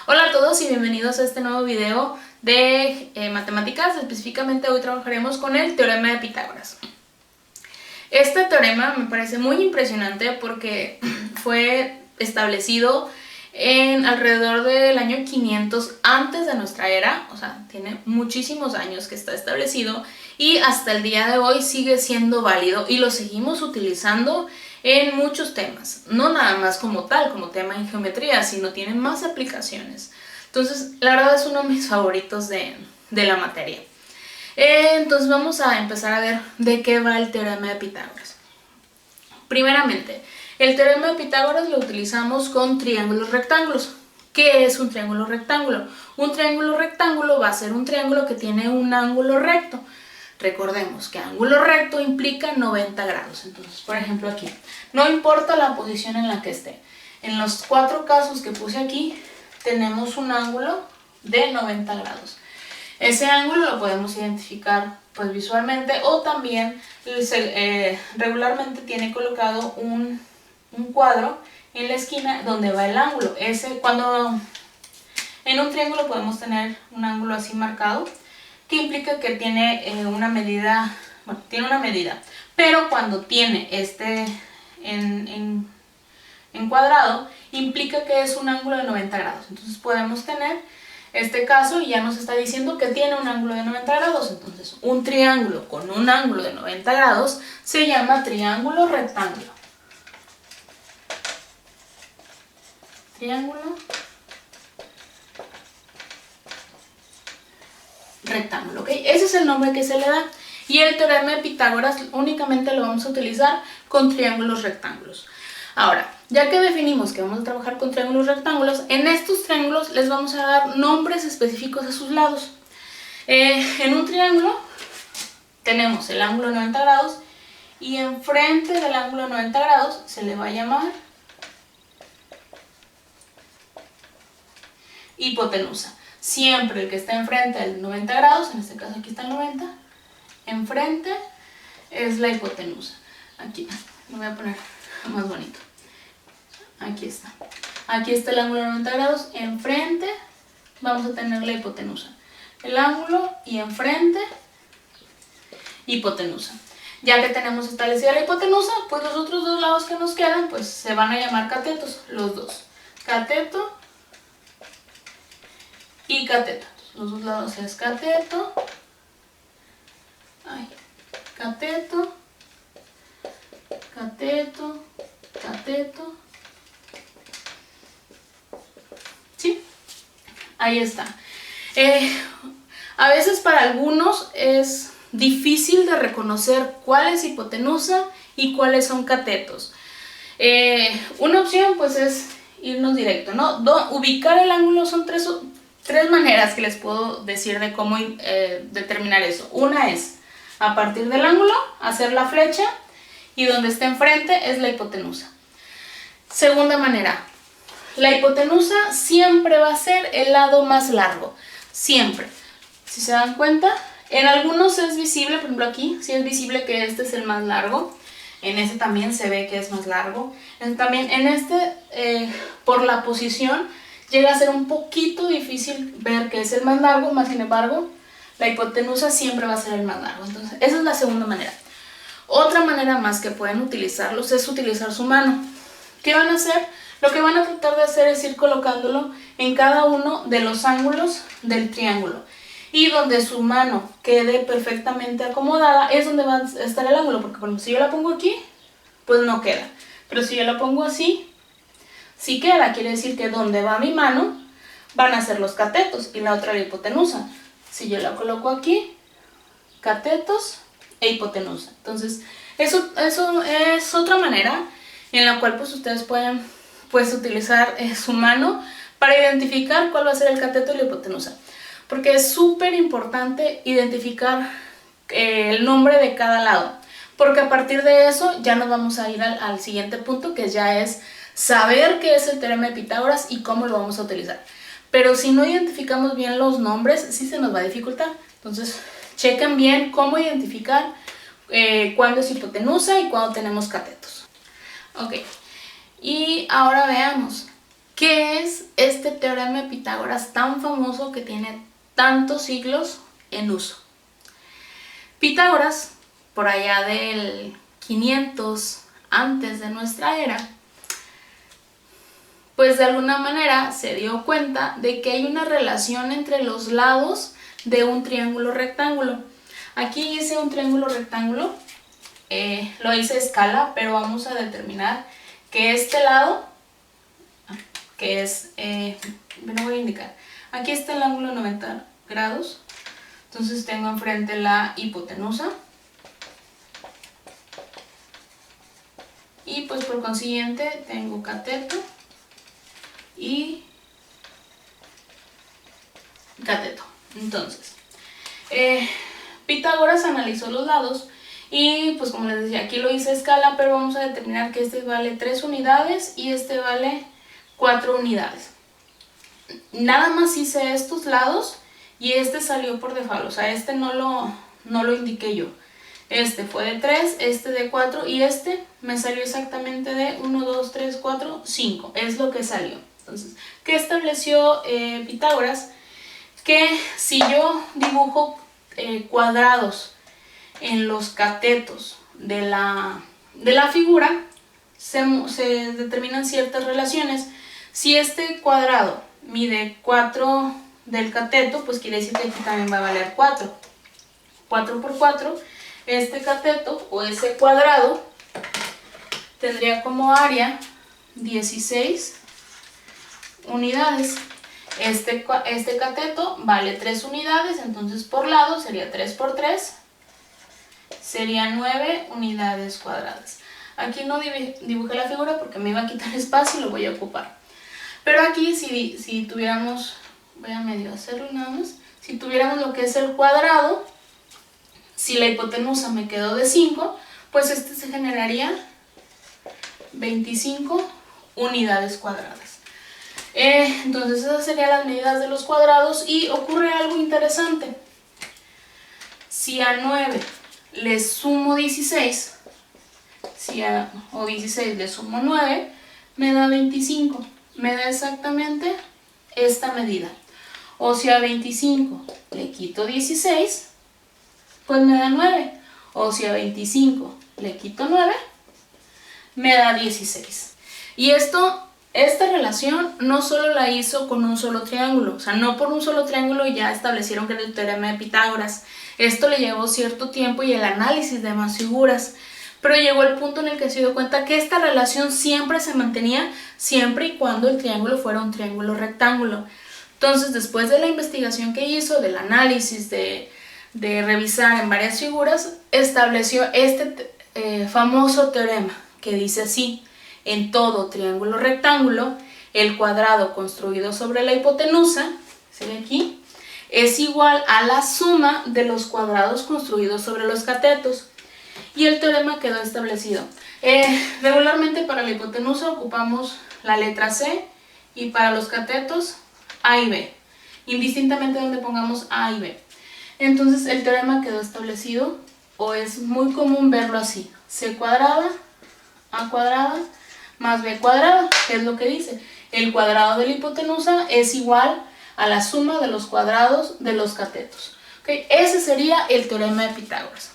Hola a todos y bienvenidos a este nuevo video de matemáticas. Específicamente hoy trabajaremos con el teorema de Pitágoras. Este teorema me parece muy impresionante porque fue establecido en alrededor del año 500 antes de nuestra era, o sea, tiene muchísimos años que está establecido y hasta el día de hoy sigue siendo válido y lo seguimos utilizando en muchos temas, no nada más como tal, como tema en geometría, sino tiene más aplicaciones. Entonces, la verdad es uno de mis favoritos de la materia. Entonces vamos a empezar a ver de qué va el teorema de Pitágoras. Primeramente, el teorema de Pitágoras lo utilizamos con triángulos rectángulos. ¿Qué es un triángulo rectángulo? Un triángulo rectángulo va a ser un triángulo que tiene un ángulo recto. Recordemos que ángulo recto implica 90 grados. Entonces, por ejemplo aquí, no importa la posición en la que esté. En los 4 casos que puse aquí, tenemos un ángulo de 90 grados. Ese ángulo lo podemos identificar pues visualmente o también regularmente tiene colocado un cuadro en la esquina donde va el ángulo. Cuando en un triángulo podemos tener un ángulo así marcado, que implica que tiene una medida, bueno, tiene una medida, pero cuando tiene en cuadrado, implica que es un ángulo de 90 grados. Entonces podemos tener este caso y ya nos está diciendo que tiene un ángulo de 90 grados. Entonces un triángulo con un ángulo de 90 grados se llama triángulo rectángulo. Triángulo rectángulo, ¿ok? Ese es el nombre que se le da. Y el teorema de Pitágoras únicamente lo vamos a utilizar con triángulos rectángulos. Ahora, ya que definimos que vamos a trabajar con triángulos rectángulos, en estos triángulos les vamos a dar nombres específicos a sus lados. En un triángulo tenemos el ángulo de 90 grados y enfrente del ángulo de 90 grados se le va a llamar hipotenusa. Siempre el que está enfrente del 90 grados, en este caso aquí está el 90, enfrente es la hipotenusa. Aquí, lo voy a poner más bonito. Aquí está. Aquí está el ángulo de 90 grados, enfrente vamos a tener la hipotenusa. El ángulo y enfrente, hipotenusa. Ya que tenemos establecida la hipotenusa, pues los otros dos lados que nos quedan, pues se van a llamar catetos, los dos. Cateto y cateto. Los dos lados es cateto, cateto, cateto, cateto. ¿Sí? Ahí está. A veces para algunos es difícil de reconocer cuál es hipotenusa y cuáles son catetos. Una opción pues es irnos directo, ¿no? Ubicar el ángulo son tres maneras que les puedo decir de cómo determinar eso. Una es a partir del ángulo hacer la flecha y donde esté enfrente es la hipotenusa. Segunda manera, la hipotenusa siempre va a ser el lado más largo, siempre. Si se dan cuenta, en algunos es visible, por ejemplo aquí, sí es visible que este es el más largo. En este también se ve que es más largo. También en este, por la posición, llega a ser un poquito difícil ver que es el más largo, más sin embargo, la hipotenusa siempre va a ser el más largo. Entonces, esa es la segunda manera. Otra manera más que pueden utilizarlos es utilizar su mano. ¿Qué van a hacer? Lo que van a tratar de hacer es ir colocándolo en cada uno de los ángulos del triángulo. Y donde su mano quede perfectamente acomodada es donde va a estar el ángulo. Porque por ejemplo, si yo la pongo aquí, pues no queda. Pero si yo la pongo así, sí queda. Quiere decir que donde va mi mano van a ser los catetos y la otra la hipotenusa. Si yo la coloco aquí, catetos e hipotenusa. Entonces, eso es otra manera en la cual pues ustedes pueden utilizar su mano para identificar cuál va a ser el cateto y la hipotenusa. Porque es súper importante identificar el nombre de cada lado. Porque a partir de eso ya nos vamos a ir al siguiente punto, que ya es saber qué es el teorema de Pitágoras y cómo lo vamos a utilizar. Pero si no identificamos bien los nombres, sí se nos va a dificultar. Entonces, chequen bien cómo identificar cuándo es hipotenusa y cuándo tenemos catetos. Ok, y ahora veamos. ¿Qué es este teorema de Pitágoras tan famoso que tiene tantos siglos en uso? Pitágoras, por allá del 500 antes de nuestra era, pues de alguna manera se dio cuenta de que hay una relación entre los lados de un triángulo rectángulo. Aquí hice un triángulo rectángulo, lo hice a escala, pero vamos a determinar que este lado, que es, no voy a indicar, aquí está el ángulo 90 grados, entonces tengo enfrente la hipotenusa, y pues por consiguiente tengo cateto y cateto. Entonces, Pitágoras analizó los lados y pues como les decía, aquí lo hice a escala, pero vamos a determinar que este vale 3 unidades y este vale 4 unidades. Nada más hice estos lados y este salió por default, o sea, este no lo indiqué yo. Este fue de 3, este de 4 y este me salió exactamente de 1, 2, 3, 4, 5. Es lo que salió. Entonces, ¿qué estableció Pitágoras? Que si yo dibujo cuadrados en los catetos de la figura, se determinan ciertas relaciones. Si este cuadrado mide 4 del cateto, pues quiere decir que aquí también va a valer 4. 4 por 4, este cateto o ese cuadrado tendría como área 16 unidades. Este cateto vale 3 unidades, entonces por lado sería 3 por 3, serían 9 unidades cuadradas. Aquí no dibujé la figura porque me iba a quitar espacio y lo voy a ocupar. Pero aquí si tuviéramos, voy a medio hacerlo nada más, si tuviéramos lo que es el cuadrado, si la hipotenusa me quedó de 5, pues este se generaría 25 unidades cuadradas. Entonces esas serían las medidas de los cuadrados y ocurre algo interesante. Si a 9 le sumo 16, o 16 le sumo 9, me da 25. Me da exactamente esta medida. O si a 25 le quito 16, pues me da 9. O si a 25 le quito 9, me da 16. Y esta relación no solo la hizo con un solo triángulo, o sea, no por un solo triángulo ya establecieron que era el teorema de Pitágoras. Esto le llevó cierto tiempo y el análisis de más figuras, pero llegó el punto en el que se dio cuenta que esta relación siempre se mantenía, siempre y cuando el triángulo fuera un triángulo rectángulo. Entonces, después de la investigación que hizo, del análisis, de revisar en varias figuras, estableció este famoso teorema que dice así: en todo triángulo rectángulo, el cuadrado construido sobre la hipotenusa, ¿se ve aquí?, es igual a la suma de los cuadrados construidos sobre los catetos. Y el teorema quedó establecido. Regularmente para la hipotenusa ocupamos la letra C y para los catetos A y B, indistintamente donde pongamos A y B. Entonces el teorema quedó establecido, o es muy común verlo así: C cuadrada, A cuadrada, más B cuadrada, que es lo que dice. El cuadrado de la hipotenusa es igual a la suma de los cuadrados de los catetos. ¿Okay? Ese sería el teorema de Pitágoras.